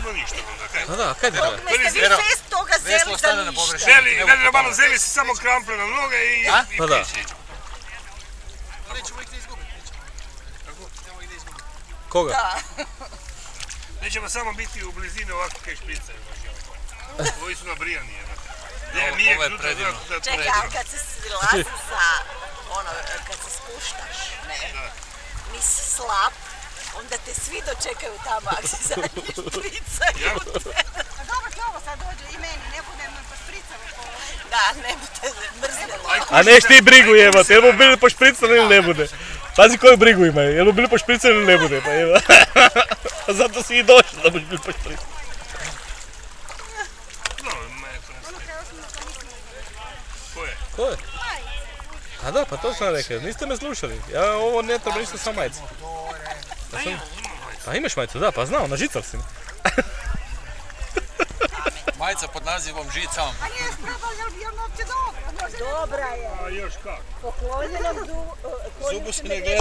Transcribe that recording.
sigurno ništa onda, kaj? Pa da, kaj treba? Dok ne ste vi šest toga zeli za ništa. Zeli, malo zeli si samo krample na noge i Pa da. pići. Nećemo ih ne izgubiti. Nećemo ih ne izgubiti. Koga? Da. Nećemo samo biti u blizini ovako kaj šprice. Ovi su nabrijani. Ovo je predivno. Čekaj, ali kad se silazi za, ono, kad se spuštaš, ne, nis slap, onda te svi dočekaju tamo, ako si zadnji špricaju. A dobro ti ovo sad dođe i meni, ne budem špricama po leđu. Da, ne bude mrznelo. A neš ti brigu jebati, jel mu bili pošpricani ili ne bude? Pazi koju brigu imaju, jel mu bili pošpricani ili ne bude, pa jeba. Zato si i došao da buš bili pošpricani. Ko je? A da, pa to sam rekao, niste me slušali. Ja ovo ne treba ništa sa majicom. Pa imaš majicu, da, pa znao, na žicar si. Majica pod nazivom Žicam. A nije spravo, jel uopće dobro? Dobra je. A još kako? Poklonjenom Zubu se ne gleda.